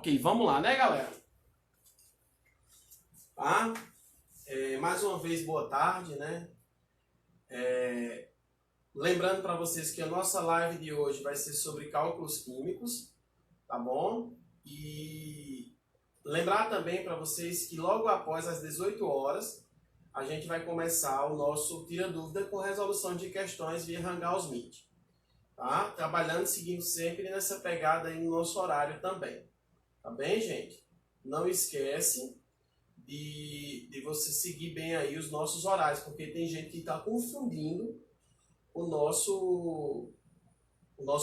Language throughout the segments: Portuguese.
Ok, vamos lá, né, galera? Tá? Mais uma vez, boa tarde, né? Lembrando para vocês que a nossa live de hoje vai ser sobre cálculos químicos, tá bom? E lembrar também para vocês que logo após as 18 horas, a gente vai começar o nosso Tira Dúvida com resolução de questões via Hangouts Meet. Tá? Trabalhando, seguindo sempre nessa pegada aí no nosso horário também. Tá bem, gente? Não esquece de você seguir bem aí os nossos horários, porque tem gente que está confundindo o nosso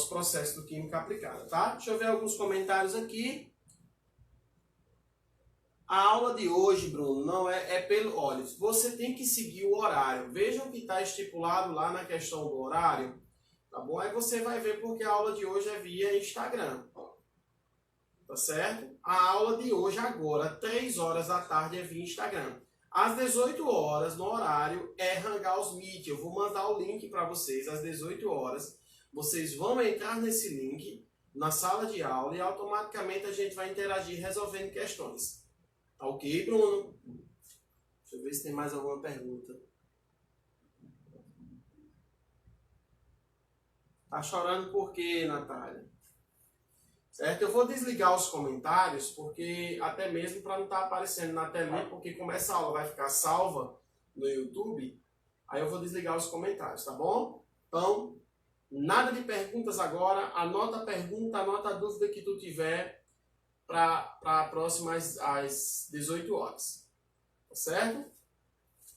processo do Química Aplicada, tá? Deixa eu ver alguns comentários aqui. A aula de hoje, Bruno, não é pelo... Olha, você tem que seguir o horário. Vejam que está estipulado lá na questão do horário, tá bom? Aí você vai ver porque a aula de hoje é via Instagram. Tá certo? A aula de hoje agora, 3 horas da tarde, é via Instagram. Às 18 horas, no horário, é Hangouts Meet. Eu vou mandar o link para vocês às 18 horas. Vocês vão entrar nesse link na sala de aula e automaticamente a gente vai interagir resolvendo questões. Tá ok, Bruno? Deixa eu ver se tem mais alguma pergunta. Tá chorando por quê, Natália? Certo? Eu vou desligar os comentários, porque até mesmo para não estar aparecendo na telinha, porque como essa aula vai ficar salva no YouTube, aí eu vou desligar os comentários, tá bom? Então, nada de perguntas agora, anota a pergunta, anota a dúvida que tu tiver para a próxima às 18 horas, tá certo?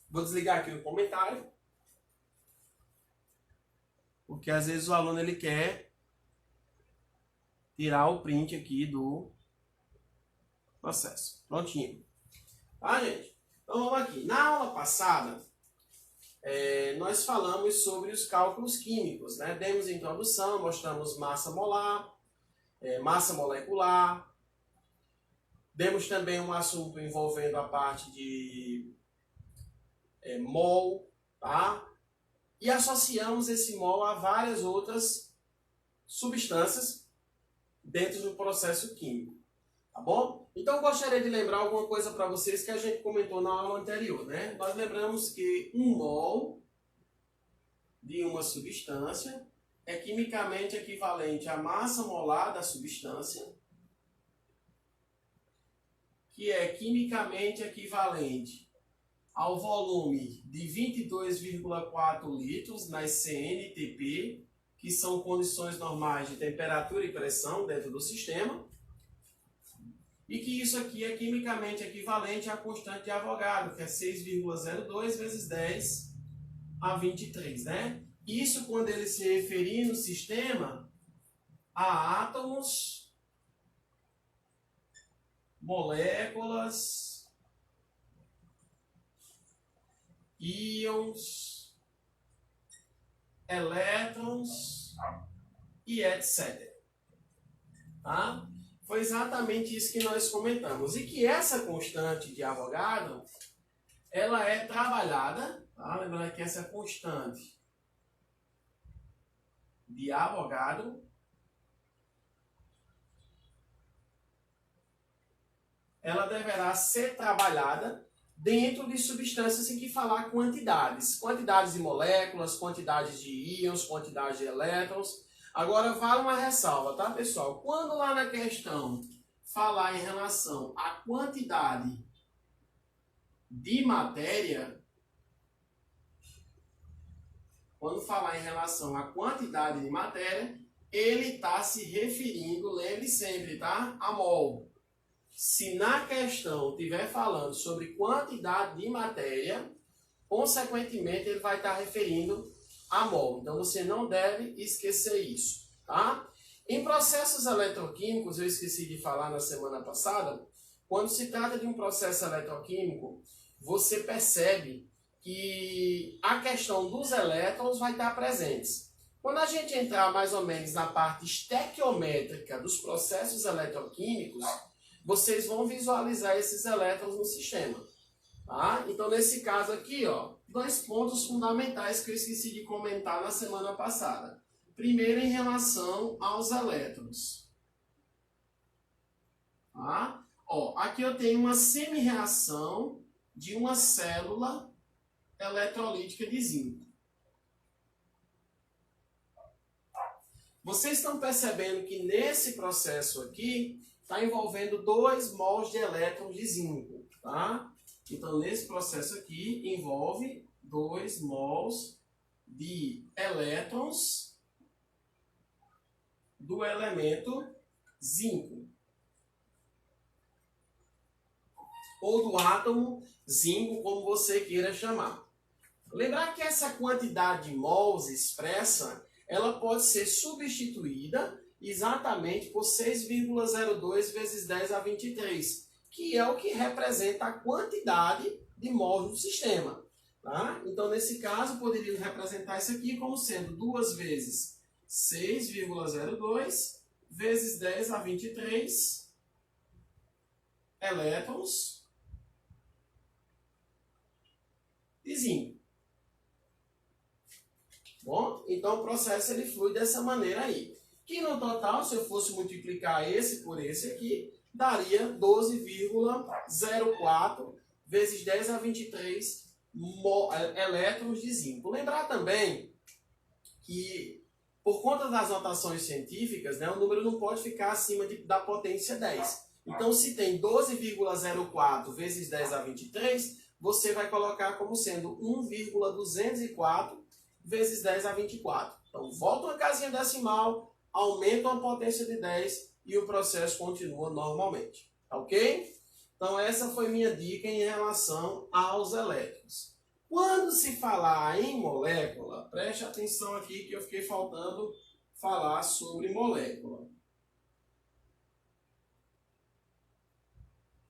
Vou desligar aqui o comentário, porque às vezes o aluno ele quer tirar o print aqui do processo. Prontinho. Tá, gente? Então vamos aqui. Na aula passada, nós falamos sobre os cálculos químicos, né? Demos a introdução, mostramos massa molar, massa molecular. Demos também um assunto envolvendo a parte de mol, tá? E associamos esse mol a várias outras substâncias dentro do processo químico, tá bom? Então eu gostaria de lembrar alguma coisa para vocês que a gente comentou na aula anterior, né? Nós lembramos que 1 mol de uma substância é quimicamente equivalente à massa molar da substância, que é quimicamente equivalente ao volume de 22,4 litros nas CNTP, que são condições normais de temperatura e pressão dentro do sistema, e que isso aqui é quimicamente equivalente à constante de Avogadro, que é 6,02 vezes 10 a 23, né? Isso quando ele se referir no sistema a átomos, moléculas, íons, elétrons e etc. Tá? Foi exatamente isso que nós comentamos. E que essa constante de Avogadro, ela é trabalhada, tá? Lembrando que essa constante de Avogadro, ela deverá ser trabalhada dentro de substâncias em que falar quantidades. Quantidades de moléculas, quantidades de íons, quantidades de elétrons. Agora, vale uma ressalva, tá, pessoal? Quando lá na questão falar em relação à quantidade de matéria, quando falar em relação à quantidade de matéria, ele está se referindo, lembre sempre, tá? A mol. Se na questão estiver falando sobre quantidade de matéria, consequentemente ele vai estar referindo a mol. Então você não deve esquecer isso, tá? Em processos eletroquímicos, eu esqueci de falar na semana passada, quando se trata de um processo eletroquímico, você percebe que a questão dos elétrons vai estar presentes. Quando a gente entrar mais ou menos na parte estequiométrica dos processos eletroquímicos, vocês vão visualizar esses elétrons no sistema. Tá? Então, nesse caso aqui, ó, 2 pontos fundamentais que eu esqueci de comentar na semana passada. Primeiro, em relação aos elétrons. Tá? Ó, aqui eu tenho uma semi-reação de uma célula eletrolítica de zinco. Vocês estão percebendo que nesse processo aqui está envolvendo 2 mols de elétrons de zinco, tá? Então, nesse processo aqui envolve 2 mols de elétrons do elemento zinco. Ou do átomo zinco, como você queira chamar. Lembrar que essa quantidade de mols expressa, ela pode ser substituída exatamente por 6,02 vezes 10 a 23, que é o que representa a quantidade de mols do sistema. Tá? Então, nesse caso, poderíamos representar isso aqui como sendo 2 vezes 6,02 vezes 10 a 23 elétrons de zinco. Bom, então o processo ele flui dessa maneira aí. Que no total, se eu fosse multiplicar esse por esse aqui, daria 12,04 vezes 10 a 23 elétrons de zinco. Lembrar também que, por conta das notações científicas, né, o número não pode ficar acima da potência 10. Então, se tem 12,04 vezes 10 a 23, você vai colocar como sendo 1,204 vezes 10 a 24. Então, volta uma casinha decimal, aumenta uma potência de 10 e o processo continua normalmente. Tá ok? Então, essa foi minha dica em relação aos elétrons. Quando se falar em molécula, preste atenção aqui que eu fiquei faltando falar sobre molécula.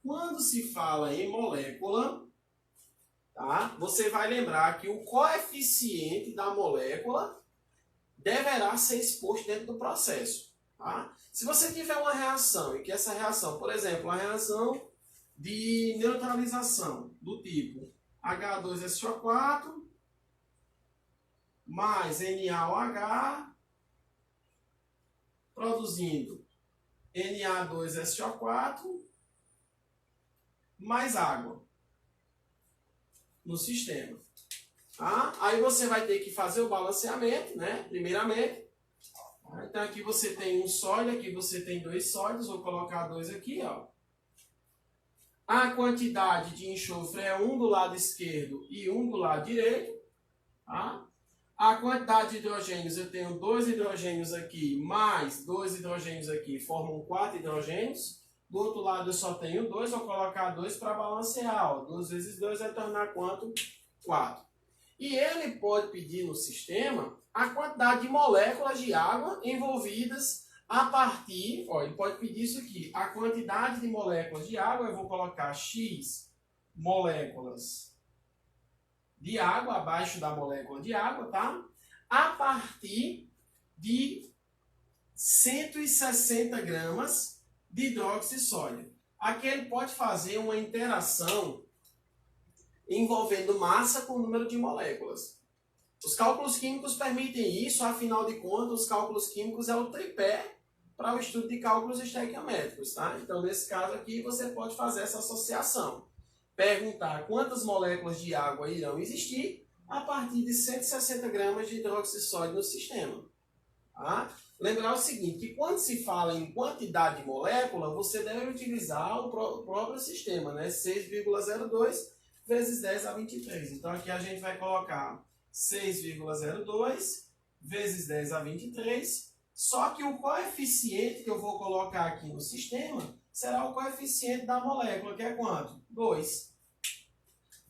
Quando se fala em molécula, tá? Você vai lembrar que o coeficiente da molécula deverá ser exposto dentro do processo. Tá? Se você tiver uma reação e que essa reação, por exemplo, uma reação de neutralização do tipo H2SO4 mais NaOH produzindo Na2SO4 mais água no sistema. Tá? Aí você vai ter que fazer o balanceamento, né? Primeiramente. Então aqui você tem um sólido, aqui você tem 2 sólidos, vou colocar 2 aqui, ó. A quantidade de enxofre é 1 do lado esquerdo e 1 do lado direito. Tá? A quantidade de hidrogênios, eu tenho 2 hidrogênios aqui, mais 2 hidrogênios aqui, formam 4 hidrogênios. Do outro lado eu só tenho 2, vou colocar 2 para balancear. 2 vezes 2 vai tornar quanto? 4. E ele pode pedir no sistema a quantidade de moléculas de água envolvidas a partir, ó, ele pode pedir isso aqui, a quantidade de moléculas de água, eu vou colocar X moléculas de água, abaixo da molécula de água, tá? A partir de 160 gramas de hidróxido de sódio. Aqui ele pode fazer uma interação envolvendo massa com número de moléculas. Os cálculos químicos permitem isso, afinal de contas, os cálculos químicos é o tripé para o estudo de cálculos estequiométricos, tá? Então, nesse caso aqui, você pode fazer essa associação. Perguntar quantas moléculas de água irão existir a partir de 160 gramas de hidróxido de sódio no sistema. Tá? Lembrar o seguinte, que quando se fala em quantidade de molécula, você deve utilizar o próprio sistema, né? 6,02 vezes 10 a 23. Então, aqui a gente vai colocar 6,02 vezes 10 a 23, só que o coeficiente que eu vou colocar aqui no sistema será o coeficiente da molécula, que é quanto? 2.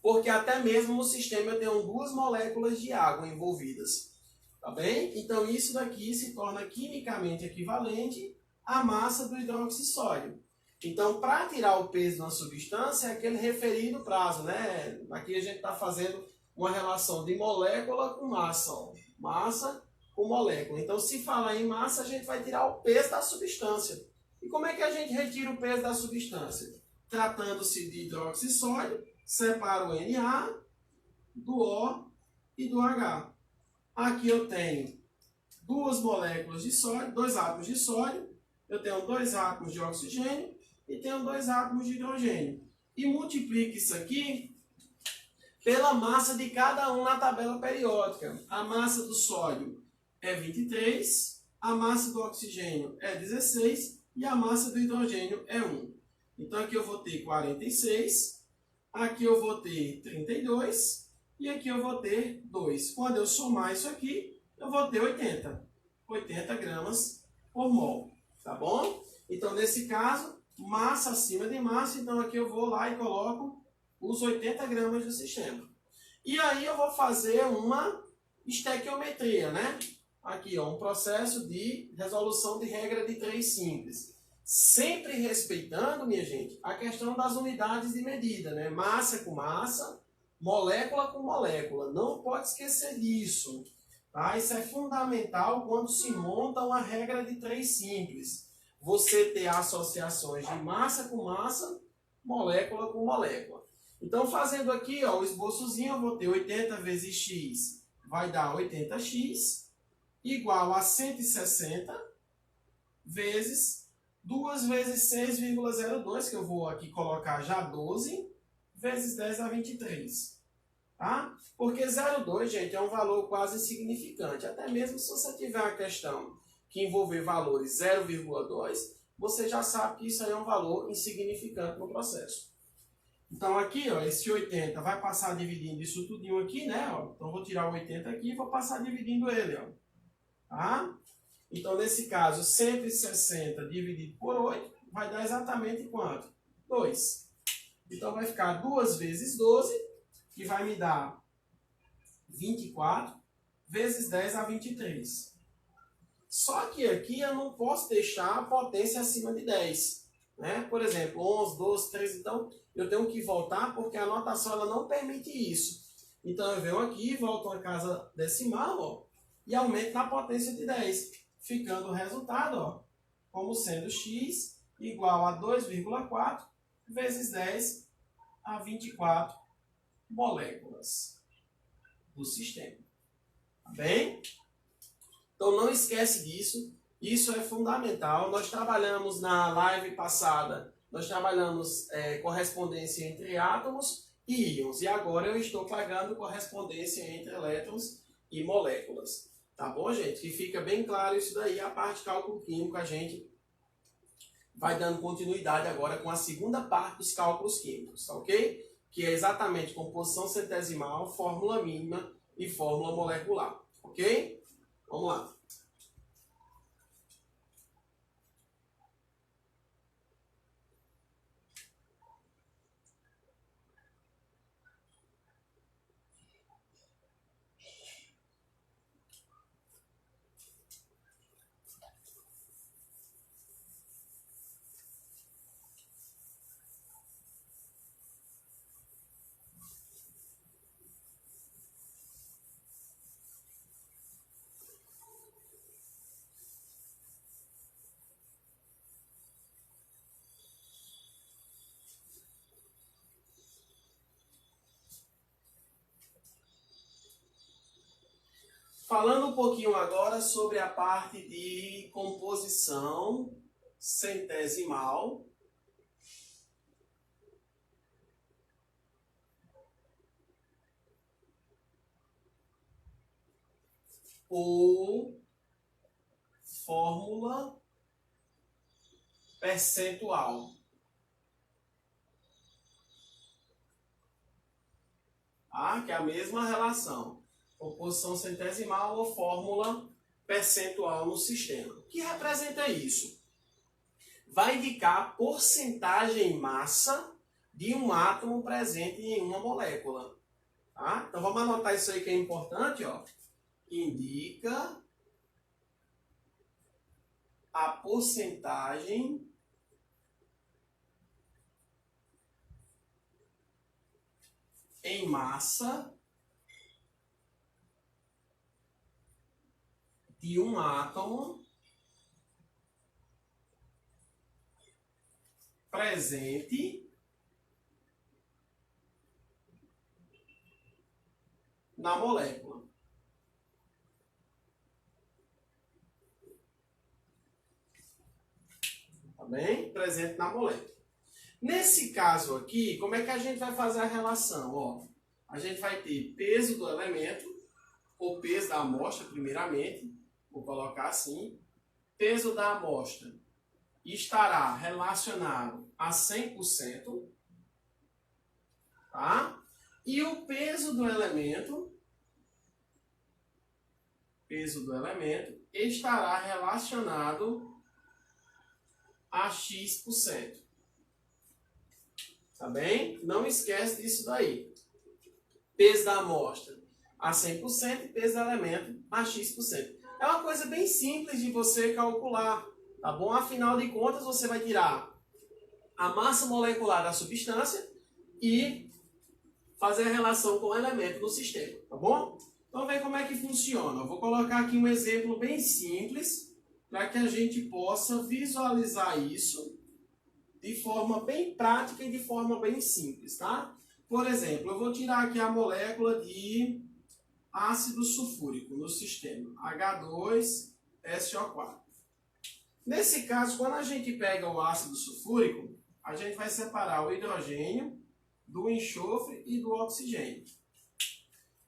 Porque até mesmo no sistema eu tenho 2 moléculas de água envolvidas. Tá bem? Então, isso daqui se torna quimicamente equivalente à massa do hidróxido de sódio. Então, para tirar o peso de uma substância, é aquele referido prazo, né? Aqui a gente está fazendo uma relação de molécula com massa. Ó. Massa com molécula. Então, se falar em massa, a gente vai tirar o peso da substância. E como é que a gente retira o peso da substância? Tratando-se de hidróxido de sódio, separa o Na do O e do H. Aqui eu tenho 2 moléculas de sódio, 2 átomos de sódio, eu tenho 2 átomos de oxigênio e tenho 2 átomos de hidrogênio. E multiplico isso aqui pela massa de cada um na tabela periódica. A massa do sódio é 23, a massa do oxigênio é 16 e a massa do hidrogênio é 1. Então aqui eu vou ter 46, aqui eu vou ter 32 e aqui eu vou ter 2. Quando eu somar isso aqui, eu vou ter 80 gramas por mol, tá bom? Então nesse caso, massa acima de massa, então aqui eu vou lá e coloco os 80 gramas do sistema. E aí eu vou fazer uma estequiometria, né? Aqui, ó, um processo de resolução de regra de 3 simples. Sempre respeitando, minha gente, a questão das unidades de medida, né? Massa com massa, molécula com molécula. Não pode esquecer disso. Tá? Isso é fundamental quando se monta uma regra de 3 simples. Você ter associações de massa com massa, molécula com molécula. Então, fazendo aqui ó, o esboçozinho, eu vou ter 80 vezes x vai dar 80x, igual a 160 vezes 2 vezes 6,02, que eu vou aqui colocar já 12, vezes 10 dá 23. Tá? Porque 0,2, gente, é um valor quase insignificante. Até mesmo se você tiver uma questão que envolver valores 0,2, você já sabe que isso aí é um valor insignificante no processo. Então aqui, ó, esse 80 vai passar dividindo isso tudinho aqui, né? Ó. Então vou tirar o 80 aqui e vou passar dividindo ele, ó. Tá? Então nesse caso, 160 dividido por 8 vai dar exatamente quanto? 2. Então vai ficar 2 vezes 12, que vai me dar 24, vezes 10 dá 23. Só que aqui eu não posso deixar a potência acima de 10. Né? Por exemplo, 11, 12, 13, então eu tenho que voltar porque a notação ela não permite isso. Então eu venho aqui, volto uma casa decimal ó, e aumento na potência de 10, ficando o resultado ó, como sendo x igual a 2,4 vezes 10 a 24 moléculas do sistema. Tá bem? Então não esquece disso. Isso é fundamental. Nós trabalhamos na live passada, nós trabalhamos correspondência entre átomos e íons. E agora eu estou pegando correspondência entre elétrons e moléculas. Tá bom, gente? Que fica bem claro isso daí. A parte de cálculo químico a gente vai dando continuidade agora com a segunda parte dos cálculos químicos, tá ok? Que é exatamente composição centesimal, fórmula mínima e fórmula molecular. Ok? Vamos lá. Falando um pouquinho agora sobre a parte de composição centesimal. Ou fórmula percentual. Tá? Que é a mesma relação. Composição centesimal ou fórmula percentual no sistema. O que representa isso? Vai indicar a porcentagem massa de um átomo presente em uma molécula. Tá? Então vamos anotar isso aí que é importante. Ó. Indica a porcentagem em massa de um átomo presente na molécula. Tá bem? Presente na molécula. Nesse caso aqui, como é que a gente vai fazer a relação? Ó, a gente vai ter peso do elemento, ou peso da amostra, primeiramente, vou colocar assim. Peso da amostra estará relacionado a 100%, tá? E o peso do elemento estará relacionado a X%. Tá bem? Não esquece disso daí. Peso da amostra a 100% e peso do elemento a X%. É uma coisa bem simples de você calcular, tá bom? Afinal de contas, você vai tirar a massa molecular da substância e fazer a relação com o elemento do sistema, tá bom? Então, vem como é que funciona. Eu vou colocar aqui um exemplo bem simples para que a gente possa visualizar isso de forma bem prática e de forma bem simples, tá? Por exemplo, eu vou tirar aqui a molécula de ácido sulfúrico no sistema, H2SO4. Nesse caso, quando a gente pega o ácido sulfúrico, a gente vai separar o hidrogênio do enxofre e do oxigênio.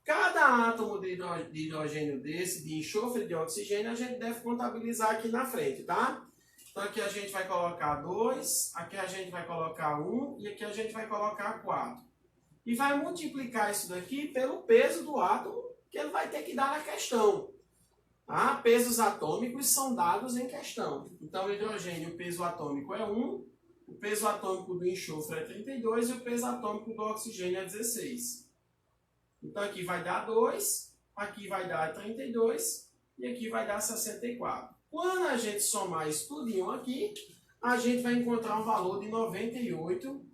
Cada átomo de hidrogênio desse, de enxofre e de oxigênio, a gente deve contabilizar aqui na frente, tá? Então aqui a gente vai colocar 2, aqui a gente vai colocar 1 e aqui a gente vai colocar 4. E vai multiplicar isso daqui pelo peso do átomo que ele vai ter que dar na questão. Tá? Pesos atômicos são dados em questão. Então o hidrogênio, o peso atômico é 1, o peso atômico do enxofre é 32 e o peso atômico do oxigênio é 16. Então aqui vai dar 2, aqui vai dar 32 e aqui vai dar 64. Quando a gente somar isso tudinho aqui, a gente vai encontrar um valor de 98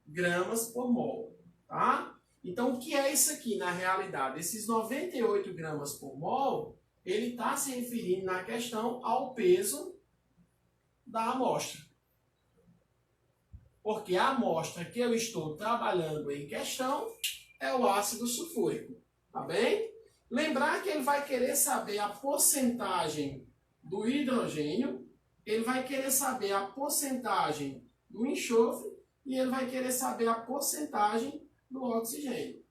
gramas por mol. Tá? Então o que é isso aqui na realidade? Esses 98 gramas por mol, ele está se referindo na questão ao peso da amostra. Porque a amostra que eu estou trabalhando em questão é o ácido sulfúrico, tá bem? Lembrar que ele vai querer saber a porcentagem do hidrogênio, ele vai querer saber a porcentagem do enxofre e ele vai querer saber a porcentagem do oxigênio.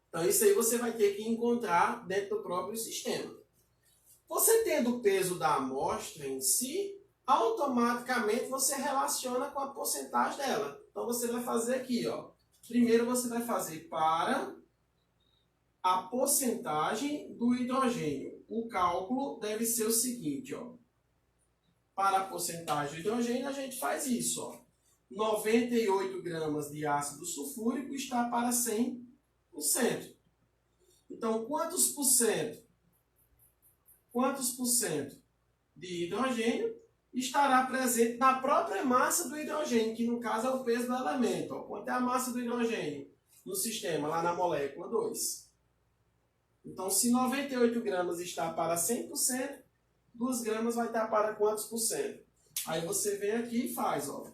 Então isso aí você vai ter que encontrar dentro do próprio sistema. Você tendo o peso da amostra em si, automaticamente você relaciona com a porcentagem dela. Então você vai fazer aqui, ó. Primeiro você vai fazer para a porcentagem do hidrogênio. O cálculo deve ser o seguinte, ó. Para a porcentagem do hidrogênio a gente faz isso, ó. 98 gramas de ácido sulfúrico está para 100%. Então, quantos por cento de hidrogênio estará presente na própria massa do hidrogênio, que no caso é o peso do elemento. Ó. Quanto é a massa do hidrogênio no sistema, lá na molécula 2? Então, se 98 gramas está para 100%, 2 gramas vai estar para quantos por cento? Aí você vem aqui e faz, ó.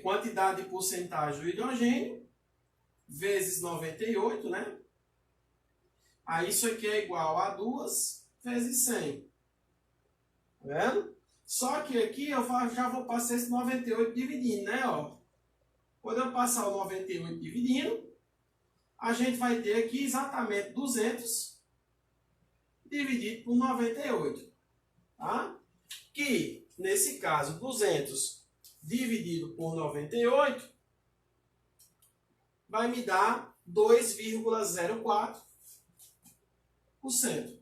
Quantidade de porcentagem do hidrogênio vezes 98, né? Aí isso aqui é igual a 2 vezes 100. Tá vendo? Só que aqui eu já vou passar esse 98 dividindo, né? Ó. Quando eu passar o 98 dividindo, a gente vai ter aqui exatamente 200 dividido por 98. Tá? Que, nesse caso, 200 dividido por 98 vai me dar 2,04%.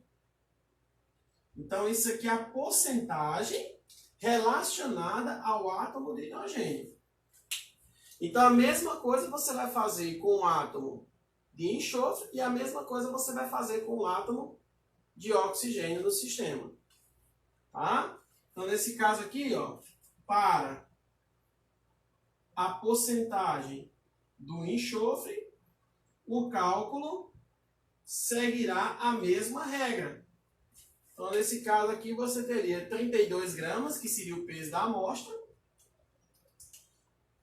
Então, isso aqui é a porcentagem relacionada ao átomo de hidrogênio. Então, a mesma coisa você vai fazer com o átomo de enxofre e a mesma coisa você vai fazer com o átomo de oxigênio no sistema. Tá? Então, nesse caso aqui, ó, para a porcentagem do enxofre, o cálculo seguirá a mesma regra. Então, nesse caso aqui, você teria 32 gramas, que seria o peso da amostra.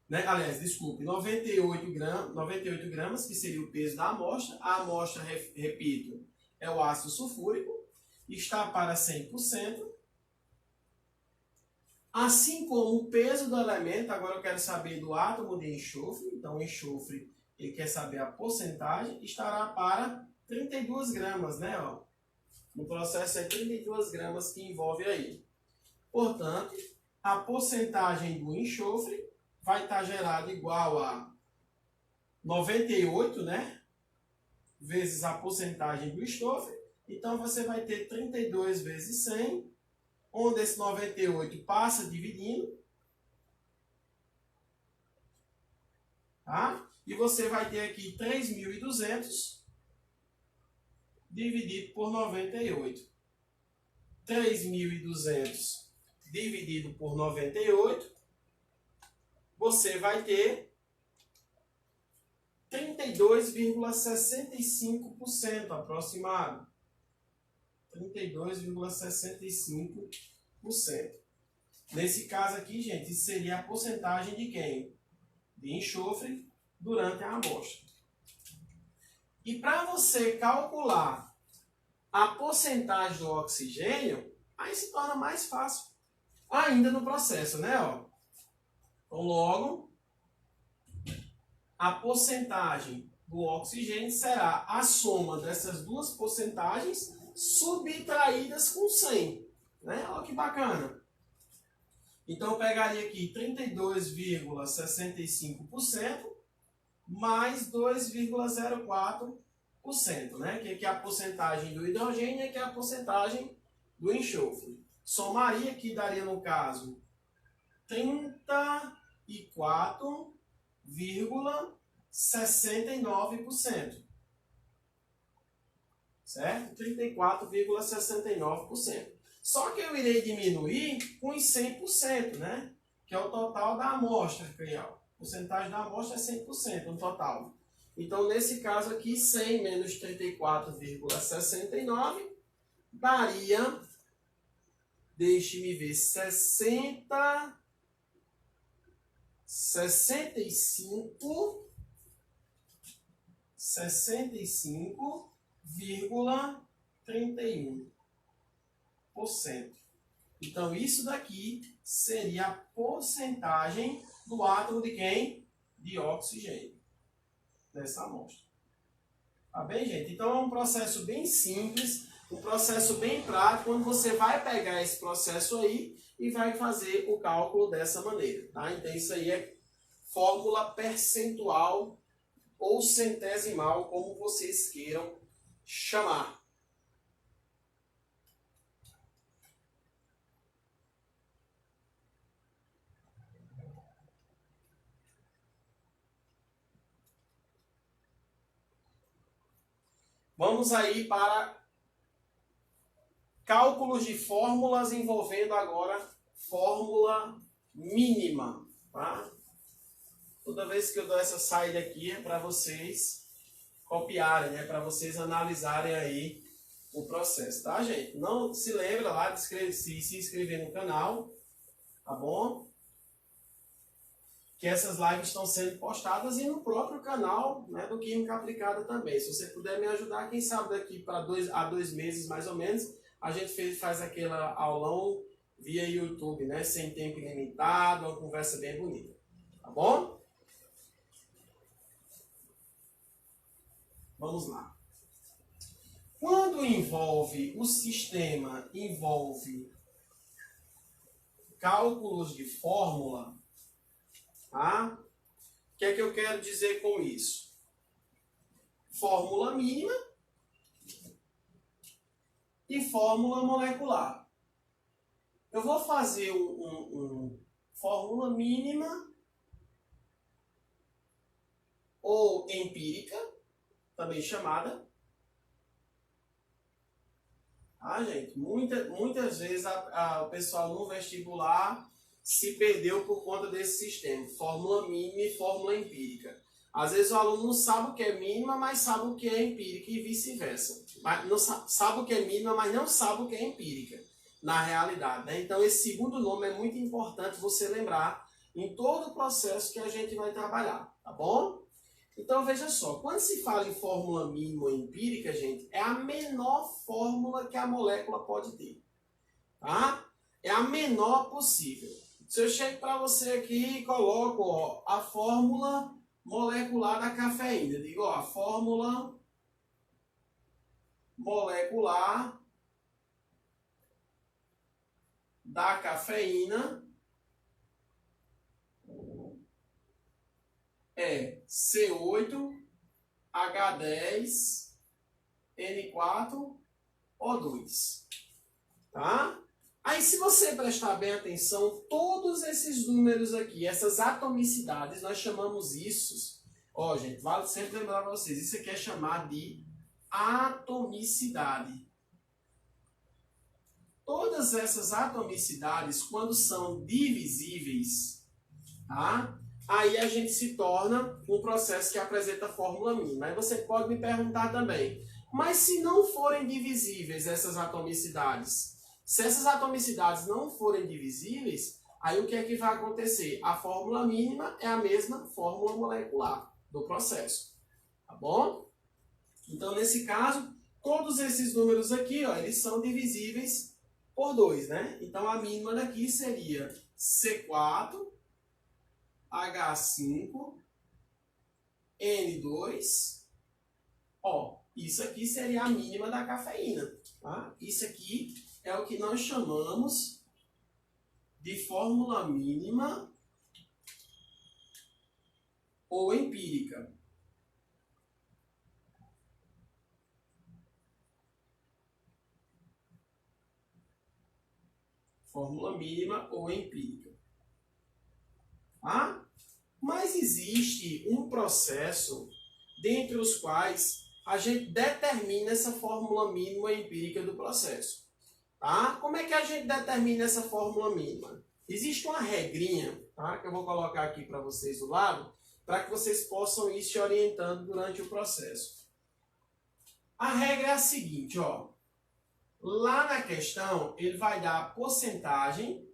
Né? Aliás, desculpe, 98 gramas, que seria o peso da amostra. A amostra, repito, é o ácido sulfúrico. Está para 100%. Assim como o peso do elemento, agora eu quero saber do átomo de enxofre. Então, o enxofre, ele quer saber a porcentagem, estará para 32 gramas, né? Ó. No processo é 32 gramas que envolve aí. Portanto, a porcentagem do enxofre vai estar gerada igual a 98, né? Vezes a porcentagem do enxofre. Então, você vai ter 32 vezes 100, onde esse 98 passa dividindo. Tá? E você vai ter aqui 3.200 dividido por 98. 3.200 dividido por 98, você vai ter 32,65% aproximado. 32,65%. Nesse caso aqui, gente, isso seria a porcentagem de quem? De enxofre durante a amostra. E para você calcular a porcentagem do oxigênio, aí se torna mais fácil ainda no processo, né? Ó. Então, logo, a porcentagem do oxigênio será a soma dessas duas porcentagens subtraídas com 100. Né? Olha que bacana. Então, eu pegaria aqui 32,65% mais 2,04%, né? Que aqui é a porcentagem do hidrogênio e aqui é a porcentagem do enxofre. Somaria aqui, daria no caso 34,69%. Certo? 34,69%. Só que eu irei diminuir com os 100%, né? Que é o total da amostra. A porcentagem da amostra é 100% no total. Então, nesse caso aqui, 100 menos 34,69 daria, deixe-me ver, 65,31%. Então, isso daqui seria a porcentagem do átomo de quem? De oxigênio, nessa amostra. Tá bem, gente? Então, é um processo bem simples, um processo bem prático, onde você vai pegar esse processo aí e vai fazer o cálculo dessa maneira. Tá? Então, isso aí é fórmula percentual ou centesimal, como vocês queiram chamar. Vamos aí para cálculos de fórmulas envolvendo agora fórmula mínima. Tá? Toda vez que eu dou essa saída aqui é para vocês copiarem, né? Para vocês analisarem aí o processo, tá, gente? Não se lembra lá de se inscrever no canal, tá bom? Que essas lives estão sendo postadas e no próprio canal, né, do Química Aplicada também. Se você puder me ajudar, quem sabe daqui para 2 meses mais ou menos, a gente faz aquele aulão via YouTube, né, sem tempo ilimitado, uma conversa bem bonita. Tá bom? Vamos lá. Quando o sistema envolve cálculos de fórmula, tá? O que é que eu quero dizer com isso? Fórmula mínima e fórmula molecular. Eu vou fazer fórmula mínima ou empírica, também chamada. Ah, gente, muitas vezes o pessoal no vestibular se perdeu por conta desse sistema, fórmula mínima e fórmula empírica. Às vezes o aluno não sabe o que é mínima, mas sabe o que é empírica e vice-versa. Não sabe o que é mínima, mas não sabe o que é empírica, na realidade. Né? Então esse segundo nome é muito importante você lembrar em todo o processo que a gente vai trabalhar, tá bom? Então veja só, quando se fala em fórmula mínima ou empírica, gente, é a menor fórmula que a molécula pode ter, tá? é a menor possível. Se eu chego para você aqui e coloco, ó, a fórmula molecular da cafeína, eu digo, ó, a fórmula molecular da cafeína é C8H10N4O2, tá? Aí, se você prestar bem atenção, todos esses números aqui, essas atomicidades, nós chamamos isso, ó, gente, vale sempre lembrar para vocês, isso aqui é chamado de atomicidade. Todas essas atomicidades, quando são divisíveis, tá? Aí a gente se torna um processo que apresenta fórmula mínima. Aí você pode me perguntar também, mas se não forem divisíveis essas atomicidades, se essas atomicidades não forem divisíveis, aí o que é que vai acontecer? A fórmula mínima é a mesma fórmula molecular do processo, tá bom? Então, nesse caso, todos esses números aqui, ó, eles são divisíveis por 2, né? Então, a mínima daqui seria C4H5N2, ó, isso aqui seria a mínima da cafeína, tá? Isso aqui é o que nós chamamos de fórmula mínima ou empírica. Fórmula mínima ou empírica. Tá? Mas existe um processo dentre os quais a gente determina essa fórmula mínima empírica do processo. Tá? Como é que a gente determina essa fórmula mínima? Existe uma regrinha, tá? Que eu vou colocar aqui para vocês do lado, para que vocês possam ir se orientando durante o processo. A regra é a seguinte, ó. Lá na questão, ele vai dar a porcentagem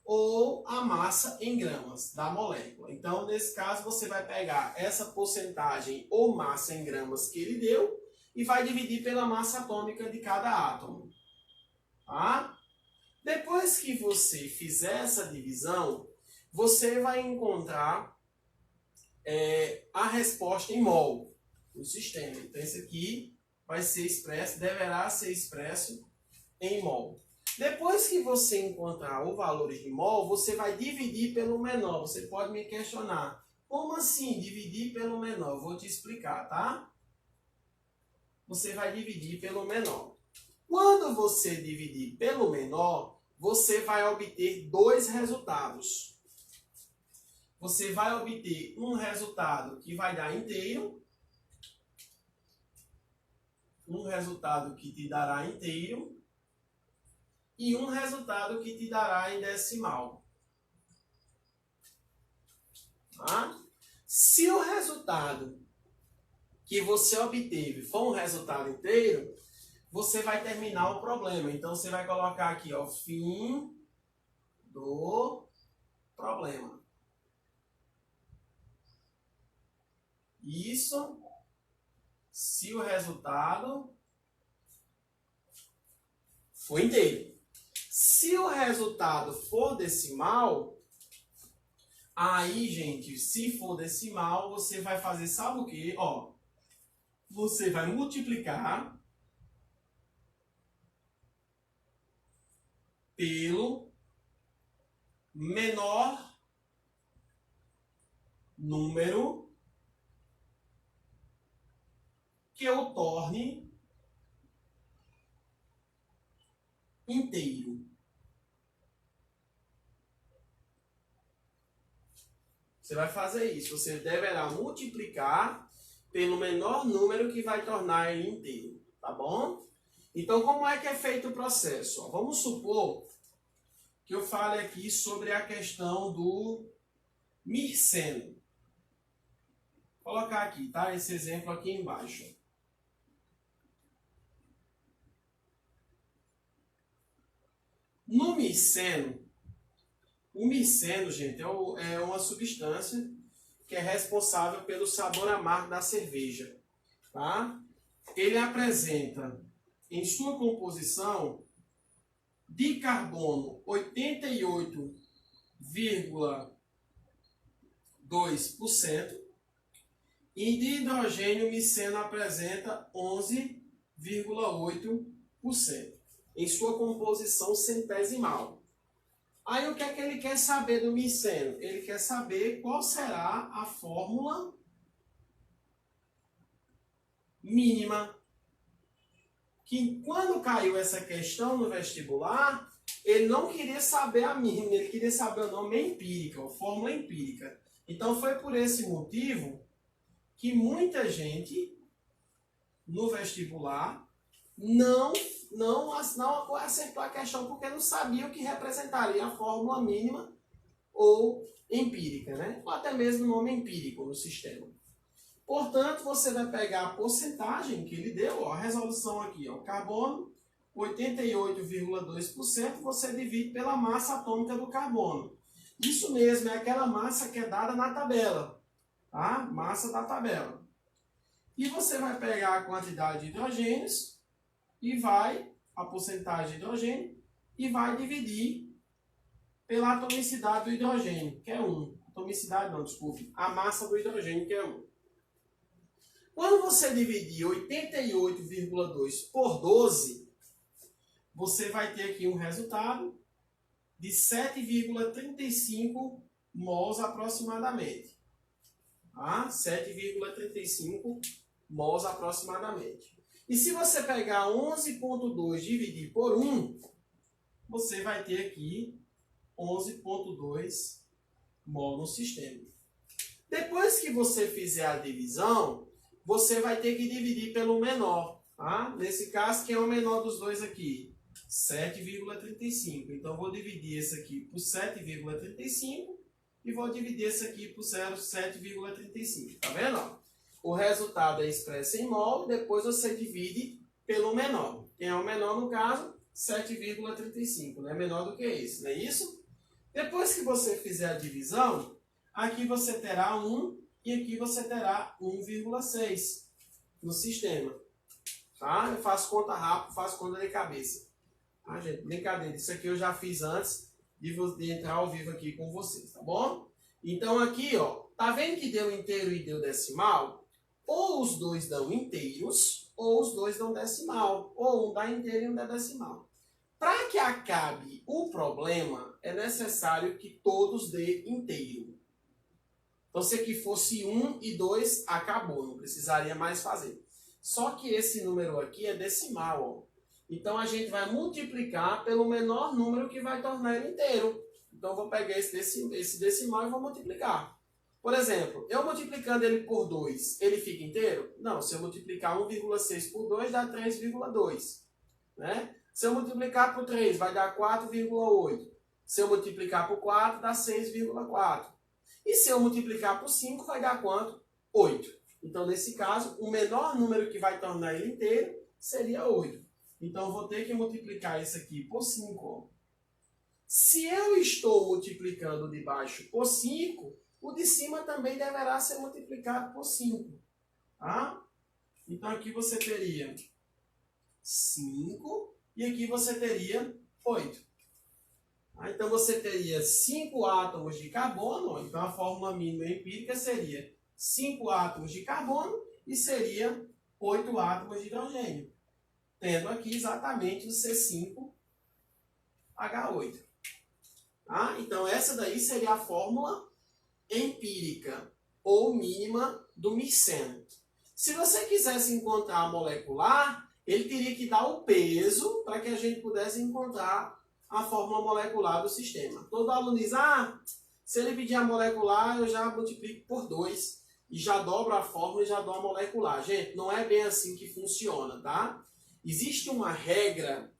ou a massa em gramas da molécula. Então, nesse caso, você vai pegar essa porcentagem ou massa em gramas que ele deu e vai dividir pela massa atômica de cada átomo. Tá? Depois que você fizer essa divisão, você vai encontrar a resposta em mol no sistema. Então, esse aqui vai ser expresso, deverá ser expresso em mol. Depois que você encontrar o valor de mol, você vai dividir pelo menor. Você pode me questionar, como assim dividir pelo menor? Vou te explicar, tá? Você vai dividir pelo menor. Quando você dividir pelo menor, você vai obter dois resultados. Você vai obter um resultado que vai dar inteiro, um resultado que te dará inteiro e um resultado que te dará em decimal. Tá? Se o resultado que você obteve for um resultado inteiro, você vai terminar o problema. Então, você vai colocar aqui, ó, fim do problema. Isso se o resultado for inteiro. Se o resultado for decimal, aí, gente, se for decimal, você vai fazer, sabe o quê? Ó, você vai multiplicar pelo menor número que eu torne inteiro. Você vai fazer isso. Você deverá multiplicar pelo menor número que vai tornar ele inteiro. Tá bom? Então, como é que é feito o processo? Ó, vamos supor que eu fale aqui sobre a questão do miceno. Vou colocar aqui, tá? Esse exemplo aqui embaixo. No miceno, o miceno, gente, é uma substância que é responsável pelo sabor amargo da cerveja, tá? Ele apresenta em sua composição de carbono 88,2% e de hidrogênio miceno apresenta 11,8% em sua composição centesimal. Aí o que é que ele quer saber do miceno? Ele quer saber qual será a fórmula mínima. Que quando caiu essa questão no vestibular, ele não queria saber a mínima, ele queria saber o nome empírica, a fórmula empírica. Então foi por esse motivo que muita gente no vestibular não acertou a questão porque não sabia o que representaria a fórmula mínima ou empírica, né? Ou até mesmo o nome empírico no sistema. Portanto, você vai pegar a porcentagem que ele deu, ó, a resolução aqui, ó, carbono, 88,2%, você divide pela massa atômica do carbono. Isso mesmo, é aquela massa que é dada na tabela, tá? Massa da tabela. E você vai pegar a quantidade de hidrogênios e a porcentagem de hidrogênio, e vai dividir pela atomicidade do hidrogênio, que é 1. Atomicidade não, desculpe, a massa do hidrogênio, que é 1. Quando você dividir 88,2 por 12, você vai ter aqui um resultado de 7,35 mols aproximadamente. Tá? 7,35 mols aproximadamente. E se você pegar 11,2 e dividir por 1, você vai ter aqui 11,2 mol no sistema. Depois que você fizer a divisão, você vai ter que dividir pelo menor. Tá? Nesse caso, quem é o menor dos dois aqui? 7,35. Então, vou dividir esse aqui por 7,35 e vou dividir esse aqui por 7,35. Tá vendo? O resultado é expresso em mol, depois você divide pelo menor. Quem é o menor no caso? 7,35. Não é menor do que esse, não é isso? Depois que você fizer a divisão, aqui você terá 1 e aqui você terá 1,6 no sistema. Tá? Eu faço conta rápido, faço conta de cabeça. Tá, gente? Brincadeira. Isso aqui eu já fiz antes de entrar ao vivo aqui com vocês, tá bom? Então aqui, ó, tá vendo que deu inteiro e deu decimal? Ou os dois dão inteiros, ou os dois dão decimal. Ou um dá inteiro e um dá decimal. Para que acabe o problema, é necessário que todos dê inteiro. Então, se aqui fosse 1 e 2, acabou, não precisaria mais fazer. Só que esse número aqui é decimal, ó. Então, a gente vai multiplicar pelo menor número que vai tornar ele inteiro. Então, eu vou pegar esse decimal e vou multiplicar. Por exemplo, eu multiplicando ele por 2, ele fica inteiro? Não, se eu multiplicar 1,6 por 2, dá 3,2. Né? Se eu multiplicar por 3, vai dar 4,8. Se eu multiplicar por 4, dá 6,4. E se eu multiplicar por 5, vai dar quanto? 8. Então, nesse caso, o menor número que vai tornar ele inteiro seria 8. Então, eu vou ter que multiplicar isso aqui por 5. Ó. Se eu estou multiplicando o de baixo por 5, o de cima também deverá ser multiplicado por 5. Tá? Então, aqui você teria 5 e aqui você teria 8. Então, você teria 5 átomos de carbono, então a fórmula mínima empírica seria 5 átomos de carbono e seria 8 átomos de hidrogênio, tendo aqui exatamente o C5H8. Tá? Então, essa daí seria a fórmula empírica ou mínima do miceno. Se você quisesse encontrar a molecular, ele teria que dar o peso para que a gente pudesse encontrar a fórmula molecular do sistema. Todo aluno diz, se ele pedir a molecular, eu já multiplico por 2 e já dobro a fórmula e já dou a molecular. Gente, não é bem assim que funciona, tá? Existe uma regra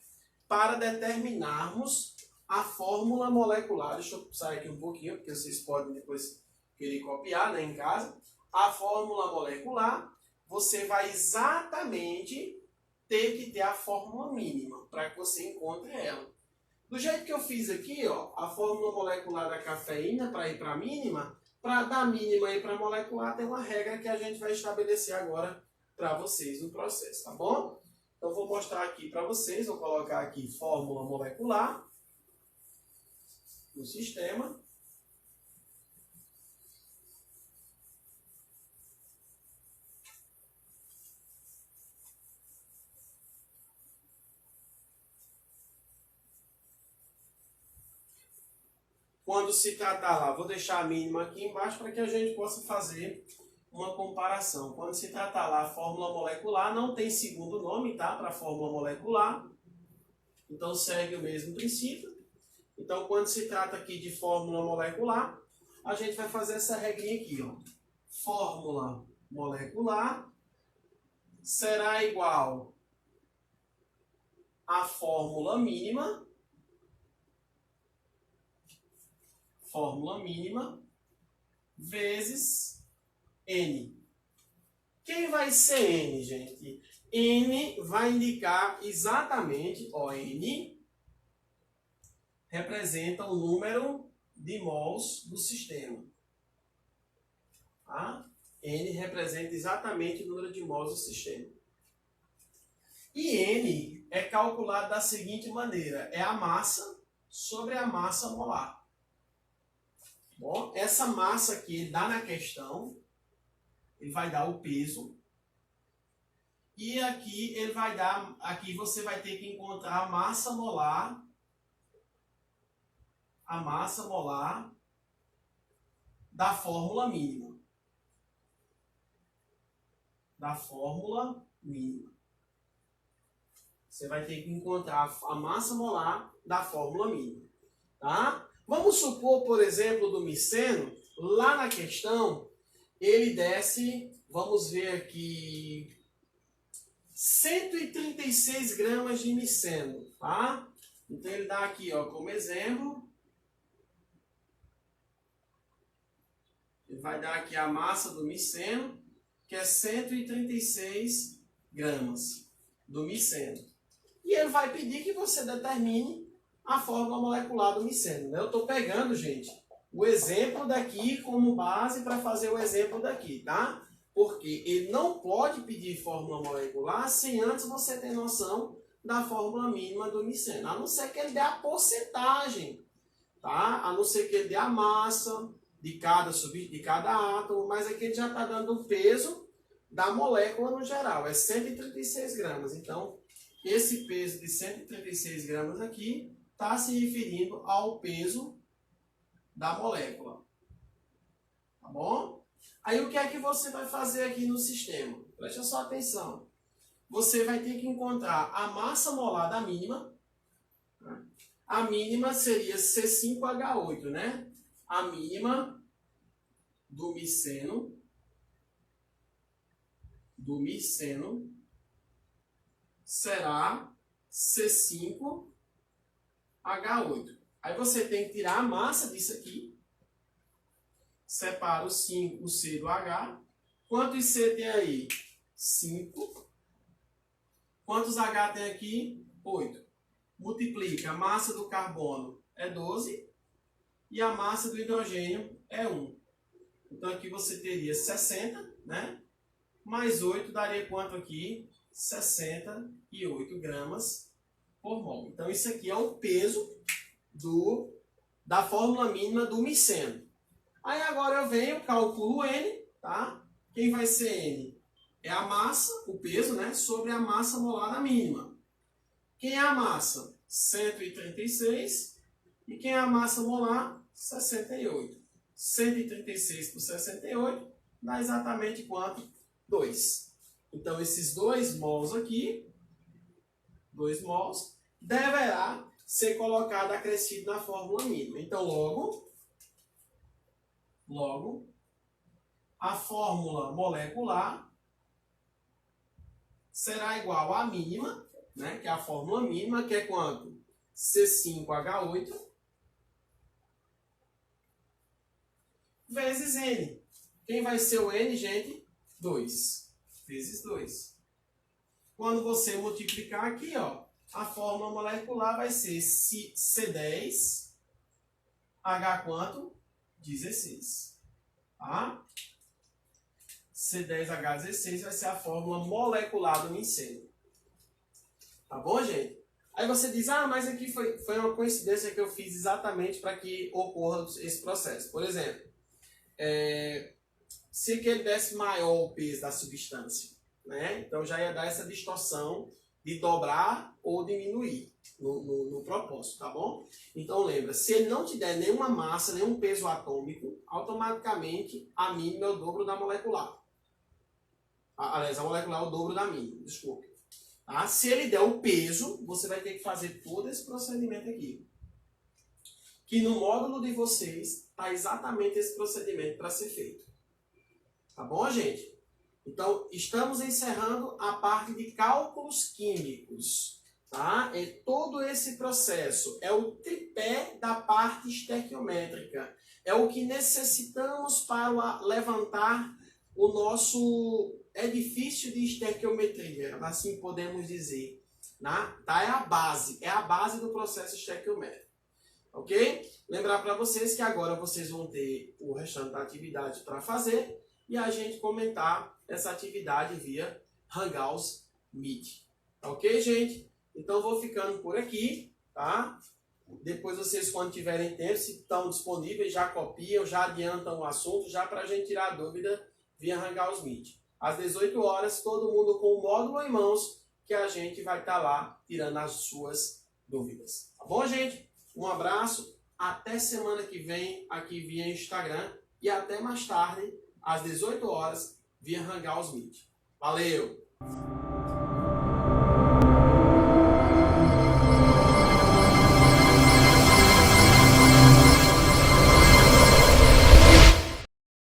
para determinarmos a fórmula molecular. Deixa eu sair aqui um pouquinho, porque vocês podem depois querer copiar, né, em casa. A fórmula molecular, você vai exatamente ter que ter a fórmula mínima para que você encontre ela. Do jeito que eu fiz aqui, ó, a fórmula molecular da cafeína para ir para a mínima, para da mínima ir para a molecular, tem uma regra que a gente vai estabelecer agora para vocês no processo, tá bom? Então, vou mostrar aqui para vocês, vou colocar aqui fórmula molecular no sistema. Quando se tratar lá, vou deixar a mínima aqui embaixo para que a gente possa fazer uma comparação. Quando se tratar lá a fórmula molecular, não tem segundo nome, tá? Para a fórmula molecular. Então, segue o mesmo princípio. Então, quando se trata aqui de fórmula molecular, a gente vai fazer essa regrinha aqui, ó. Fórmula molecular será igual à fórmula mínima vezes N. Quem vai ser N, gente? N vai indicar exatamente, ó, N representa o número de mols do sistema. Tá? N representa exatamente o número de mols do sistema. E N é calculado da seguinte maneira, é a massa sobre a massa molar. Bom, essa massa aqui ele dá na questão, ele vai dar o peso. E aqui ele vai dar, aqui você vai ter que encontrar a massa molar da fórmula mínima. Você vai ter que encontrar a massa molar da fórmula mínima. Tá? Vamos supor, por exemplo, do miceno, lá na questão, ele desce, vamos ver aqui, 136 gramas de miceno, tá? Então ele dá aqui, ó, como exemplo, ele vai dar aqui a massa do miceno, que é 136 gramas do miceno. E ele vai pedir que você determine a fórmula molecular do miceno. Eu estou pegando, gente, o exemplo daqui como base para fazer o exemplo daqui, tá? Porque ele não pode pedir fórmula molecular sem antes você ter noção da fórmula mínima do miceno. A não ser que ele dê a porcentagem, tá? A não ser que ele dê a massa de cada átomo, mas aqui ele já está dando o peso da molécula no geral. É 136 gramas. Então, esse peso de 136 gramas aqui está se referindo ao peso da molécula. Tá bom? Aí o que é que você vai fazer aqui no sistema? Preste só atenção. Você vai ter que encontrar a massa molar da mínima. A mínima seria C5H8, né? A mínima do miceno será C5H8. Aí você tem que tirar a massa disso aqui. Separa o 5, o C do H. Quantos C tem aí? 5. Quantos H tem aqui? 8. Multiplica. A massa do carbono é 12. E a massa do hidrogênio é 1. Então aqui você teria 60, né? Mais 8 daria quanto aqui? 68 gramas por mol. Então isso aqui é o peso da fórmula mínima do miceno. Aí agora eu venho, calculo N, tá? Quem vai ser N? É a massa, o peso, né? Sobre a massa molar da mínima. Quem é a massa? 136. E quem é a massa molar? 68. 136 por 68 dá exatamente quanto? 2. Então esses 2 mols aqui, 2 mols, deverá ser colocado acrescido na fórmula mínima. Então logo, a fórmula molecular será igual à mínima, né, que é a fórmula mínima, que é quanto? C5H8 vezes N. Quem vai ser o N, gente? 2 vezes 2. Quando você multiplicar aqui, ó, a fórmula molecular vai ser C10, H quanto? 16. Tá? C10H16 vai ser a fórmula molecular do miceno. Tá bom, gente? Aí você diz, mas aqui foi uma coincidência que eu fiz exatamente para que ocorra esse processo. Por exemplo, se que ele desse maior o peso da substância, né? Então já ia dar essa distorção de dobrar ou diminuir no propósito, tá bom? Então lembra, se ele não te der nenhuma massa, nenhum peso atômico, automaticamente a mínima é o dobro da molecular. Aliás, a molecular é o dobro da mínima, desculpe. Tá? Se ele der o peso, você vai ter que fazer todo esse procedimento aqui. Que no módulo de vocês está exatamente esse procedimento para ser feito. Tá bom, gente? Então, estamos encerrando a parte de cálculos químicos. Tá? É todo esse processo. É o tripé da parte estequiométrica. É o que necessitamos para levantar o nosso edifício de estequiometria, assim podemos dizer. Tá? É a base do processo estequiométrico. Ok? Lembrar para vocês que agora vocês vão ter o restante da atividade para fazer e a gente comentar essa atividade via Hangouts Meet. Ok, gente? Então vou ficando por aqui, tá? Depois vocês, quando tiverem tempo, se estão disponíveis, já copiam, já adiantam o assunto, já para a gente tirar a dúvida via Hangouts Meet. Às 18 horas, todo mundo com o módulo em mãos, que a gente vai estar lá tirando as suas dúvidas. Tá bom, gente? Um abraço, até semana que vem aqui via Instagram e até mais tarde, às 18 horas, via Hangouts Meet. Valeu!